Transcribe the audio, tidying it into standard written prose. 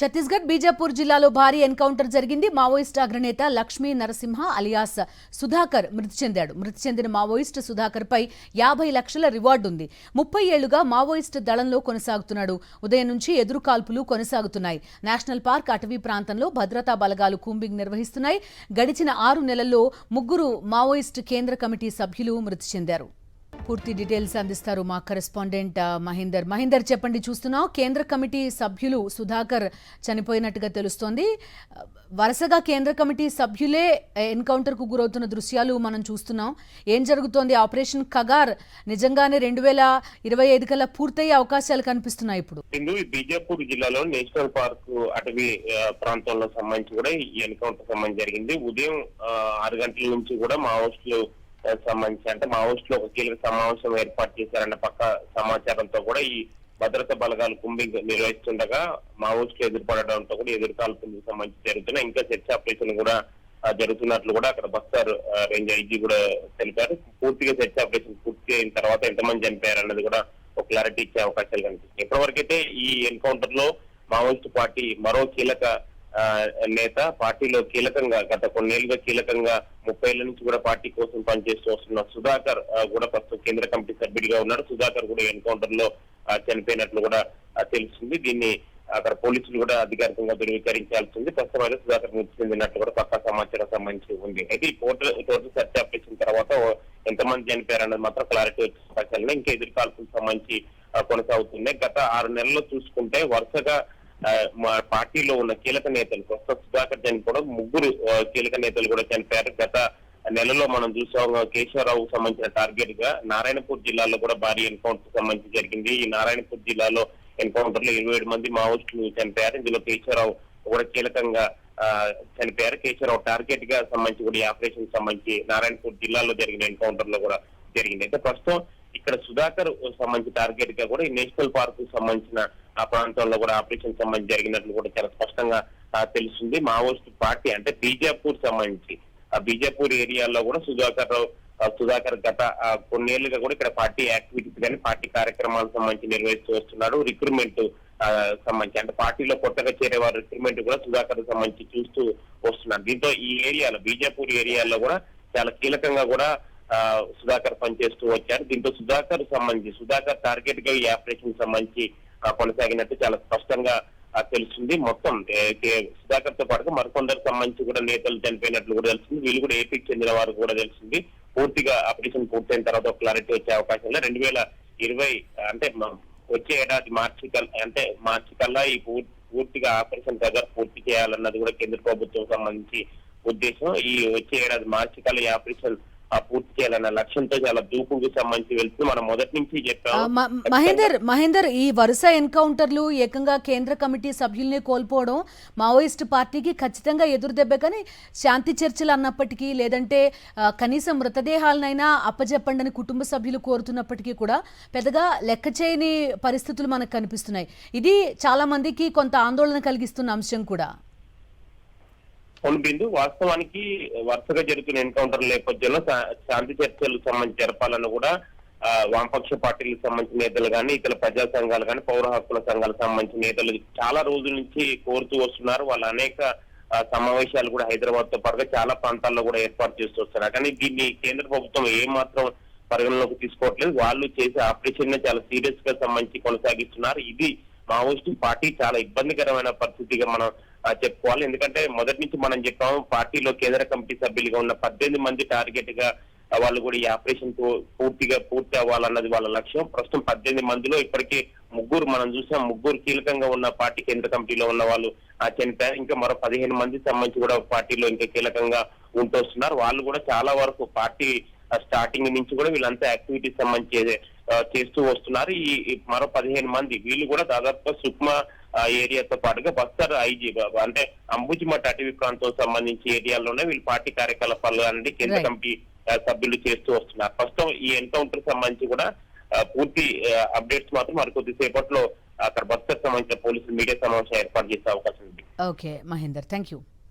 ఛత్తీస్గఢ్ బీజాపూర్ జిల్లాలో భారీ ఎన్కౌంటర్ జరిగింది. మావోయిస్ట్ అగ్రనేత లక్ష్మీ నరసింహ అలియాస్ సుధాకర్ మృతి చెందాడు. మృతి చెందిన మావోయిస్ట్ సుధాకర్ పై 50 లక్షల రివార్డు ఉంది. 30 ఏళ్లుగా మావోయిస్ట్ దళంలో కొనసాగుతున్నాడు. ఉదయం నుంచి ఎదురుకాల్పులు కొనసాగుతున్నాయి. నేషనల్ పార్క్ అటవీ ప్రాంతంలో భద్రతా బలగాలు కూంబింగ్ నిర్వహిస్తున్నాయి. గడిచిన 6 నెలల్లో 3 మావోయిస్ట్ కేంద్ర కమిటీ సభ్యులు మృతి చెందారు. పూర్తి డీటెయిల్స్ అందిస్తారు మా కరెస్పాండెంట్ మహేందర్. చెప్పండి, చూస్తున్నాం కేంద్ర కమిటీ సభ్యులు సుధాకర్ చనిపోయినట్టుగా తెలుస్తోంది. వరుసగా కేంద్ర కమిటీ సభ్యులే ఎన్కౌంటర్ కు గురవుతున్న దృశ్యాలు మనం చూస్తున్నాం. ఏం జరుగుతోంది? ఆపరేషన్ కగార్ నిజంగానే 2025 కల్లా పూర్తయ్యే అవకాశాలు కనిపిస్తున్నాయి. ఇప్పుడు బీజాపూర్ జిల్లాలో నేషనల్ పార్క్ అటవీ ప్రాంతంలో సంబంధించి కూడా ఈ ఎన్కౌంటర్ సంబంధించి జరిగింది. ఉదయం 6 గంటల నుంచి కూడా మావోయిస్టులు సంబంధించి అంటే మావోయిస్టులు ఒక కీలక సమావేశం ఏర్పాటు చేశారన్న పక్క సమాచారంతో కూడా ఈ భద్రతా బలగాలు కుంబింగ్ నిర్వహిస్తుండగా మావోయిస్టులు ఎదురుపడడంతో కూడా ఎదురుకాల్పులకు సంబంధించి జరుగుతున్నాయి. ఇంకా సెర్చ్ ఆపరేషన్ కూడా జరుగుతున్నట్లు కూడా అక్కడ బస్తర్ రేంజ్ ఐజీ కూడా తెలిపారు. పూర్తిగా సెర్చ్ ఆపరేషన్ పూర్తి అయిన తర్వాత ఎంతమంది చనిపోయారు అన్నది కూడా ఒక క్లారిటీ ఇచ్చే అవకాశాలు కనిపిస్తాయి. ఇప్పటివరకైతే ఈ ఎన్కౌంటర్ లో మావోయిస్టు పార్టీ మరో కీలక నేత పార్టీలో కీలకంగా గత కొన్నేళ్లుగా కీలకంగా 30 ఏళ్ల నుంచి కూడా పార్టీ కోసం పనిచేస్తూ వస్తున్న సుధాకర్ కూడా ప్రస్తుతం కేంద్ర కమిటీ సభ్యుడిగా ఉన్నారు. సుధాకర్ కూడా ఎన్కౌంటర్ లో చనిపోయినట్లు కూడా తెలుస్తుంది. దీన్ని అక్కడ పోలీసులు కూడా అధికారికంగా ధృవీకరించాల్సింది. ప్రస్తుతం అయితే సుధాకర్ మృతి చెందినట్లు కూడా పక్కా సమాచారం సంబంధించి ఉంది. అయితే ఈ టోటల్ సెర్చ్ ఆపరేషన్ తర్వాత ఎంతమంది చనిపోయారన్నది మాత్రం క్లారిటీ వచ్చే అవకాశాలు ఇంకా ఎదురుకాల్పులకు సంబంధించి కొనసాగుతున్నాయి. గత 6 నెలల్లో చూసుకుంటే వరుసగా మా పార్టీలో ఉన్న కీలక నేతలు ప్రస్తుతం సుధాకర్ చనిపోవడం 3 కీలక నేతలు కూడా చనిపోయారు. గత నెలలో మనం చూసాం కేశవరావు సంబంధించిన టార్గెట్ గా నారాయణపూర్ జిల్లాలో కూడా భారీ ఎన్కౌంటర్ సంబంధించి జరిగింది. ఈ నారాయణపూర్ జిల్లాలో ఎన్కౌంటర్ లో 27 మంది మావోయిస్టులు చనిపోయారు. ఇందులో కేశవరావు కూడా కీలకంగా చనిపోయారు. కేశవరావు టార్గెట్ గా సంబంధించి కూడా ఈ ఆపరేషన్ సంబంధించి నారాయణపూర్ జిల్లాలో జరిగిన ఎన్కౌంటర్ లో కూడా జరిగింది. అయితే ప్రస్తుతం ఇక్కడ సుధాకర్ సంబంధించి టార్గెట్ గా కూడా ఈ నేషనల్ పార్క్ సంబంధించిన ఆ ప్రాంతంలో కూడా ఆపరేషన్ సంబంధించి జరిగినట్లు కూడా చాలా స్పష్టంగా తెలుస్తుంది. మావోయిస్ట్ పార్టీ అంటే బీజాపూర్ సంబంధించి ఆ బీజాపూర్ ఏరియాలో కూడా సుధాకర్ గత కొన్నేళ్లుగా కూడా ఇక్కడ పార్టీ యాక్టివిటీస్ కానీ పార్టీ కార్యక్రమాలకు సంబంధించి నిర్వహిస్తూ వస్తున్నాడు. రిక్రూట్మెంట్ సంబంధించి అంటే పార్టీలో కొత్తగా చేరే వారి రిక్రూట్మెంట్ కూడా సుధాకర్ సంబంధించి చూస్తూ వస్తున్నారు. దీంతో ఈ ఏరియాలో బీజాపూర్ ఏరియాలో కూడా చాలా కీలకంగా కూడా సుధాకర్ పనిచేస్తూ వచ్చారు. దీంతో సుధాకర్ టార్గెట్ గా ఈ ఆపరేషన్ సంబంధించి కొనసాగినట్టు చాలా స్పష్టంగా తెలుస్తుంది. మొత్తం సుధాకర్ తో పాటుగా మరికొందరు సంబంధించి కూడా నేతలు చనిపోయినట్లు కూడా తెలుస్తుంది. వీళ్ళు కూడా ఏపీకి చెందిన వారు కూడా తెలుస్తుంది. పూర్తిగా ఆపరేషన్ పూర్తయిన తర్వాత క్లారిటీ వచ్చే అవకాశం లేదు. 2020 అంటే వచ్చే ఏడాది మార్చి కల్లా ఈ పూర్తిగా ఆపరేషన్ కగార్ పూర్తి చేయాలన్నది కూడా కేంద్ర ప్రభుత్వం సంబంధించి ఉద్దేశం. ఈ వచ్చే ఏడాది మార్చి కల్లా ఈ ఆపరేషన్ పూర్తి చేయాలన్న లక్ష్యంతో చాలా దూకుడుకు సంబంధించి వెళ్తుంది. మనం మొదటి నుంచి చెప్పాము. మహేందర్, ఈ వరుస ఎన్కౌంటర్లు ఏకంగా కేంద్ర కమిటీ సభ్యుల్ని కోల్పోవడం మావోయిస్ట్ పార్టీకి ఖచ్చితంగా ఎదురుదెబ్బ. కానీ శాంతి చర్చలు అన్నప్పటికీ లేదంటే కనీసం మృతదేహాలనైనా అప్పజెప్పండి అని కుటుంబ సభ్యులు కోరుతున్నప్పటికీ కూడా పెద్దగా లెక్క చేయని పరిస్థితులు మనకు కనిపిస్తున్నాయి. ఇది చాలా మందికి కొంత ఆందోళన కలిగిస్తున్న అంశం కూడా. బిందు వాస్తవానికి వరుసగా జరుగుతున్న ఎన్కౌంటర్ నేపథ్యంలో శాంతి చర్చలకు సంబంధించి జరపాలని కూడా వామపక్ష పార్టీలకు సంబంధించిన నేతలు కానీ ఇతర ప్రజా సంఘాలు కానీ పౌర హక్కుల సంఘాలకు సంబంధించిన నేతలు చాలా రోజుల నుంచి కోరుతూ వస్తున్నారు. వాళ్ళు అనేక సమావేశాలు కూడా హైదరాబాద్ తో పాటుగా చాలా ప్రాంతాల్లో కూడా ఏర్పాటు చేస్తూ వస్తున్నారు. కానీ దీన్ని కేంద్ర ప్రభుత్వం ఏమాత్రం పరిగణలోకి తీసుకోవట్లేదు. వాళ్ళు చేసే ఆపరేషన్ చాలా సీరియస్ గా సంబంధించి కొనసాగిస్తున్నారు. ఇది మావోయిస్టు పార్టీ చాలా ఇబ్బందికరమైన పరిస్థితిగా మనం చెప్పుకోవాలి. ఎందుకంటే మొదటి నుంచి మనం చెప్పాము పార్టీలో కేంద్ర కమిటీ సభ్యులుగా ఉన్న 18 మంది టార్గెట్ గా వాళ్ళు కూడా ఈ ఆపరేషన్ పూర్తి అవ్వాలన్నది వాళ్ళ లక్ష్యం. ప్రస్తుతం 18 మందిలో ఇప్పటికీ 3 మనం చూసాం. 3 కీలకంగా ఉన్న పార్టీ కేంద్ర కమిటీలో ఉన్న వాళ్ళు చనిపోయారు. ఇంకా మరో 15 మంది సంబంధించి కూడా పార్టీలో ఇంకా కీలకంగా ఉంటూ వస్తున్నారు. వాళ్ళు కూడా చాలా వరకు పార్టీ స్టార్టింగ్ నుంచి కూడా వీళ్ళంతా యాక్టివిటీస్ సంబంధించి చేస్తూ వస్తున్నారు. ఈ మరో 15 మంది వీళ్ళు కూడా దాదాపుగా సుక్మా ఏరియాతో పాటుగా బస్తర్ ఐజీ అంటే అంబుజిమఠ్ అటవీ ప్రాంతం సంబంధించి ఏరియాలోనే వీళ్ళు పార్టీ కార్యకలాపాలు అనేది కేంద్ర కమిటీ సభ్యులు చేస్తూ వస్తున్నారు. ప్రస్తుతం ఈ ఎన్కౌంటర్ సంబంధించి కూడా పూర్తి అప్డేట్స్ మాత్రం మరికొద్ది సేపట్లో అక్కడ బస్తర్ సంబంధించిన పోలీసులు మీడియా సమావేశం ఏర్పాటు చేసే అవకాశం ఉంది. Okay Mahender, thank you.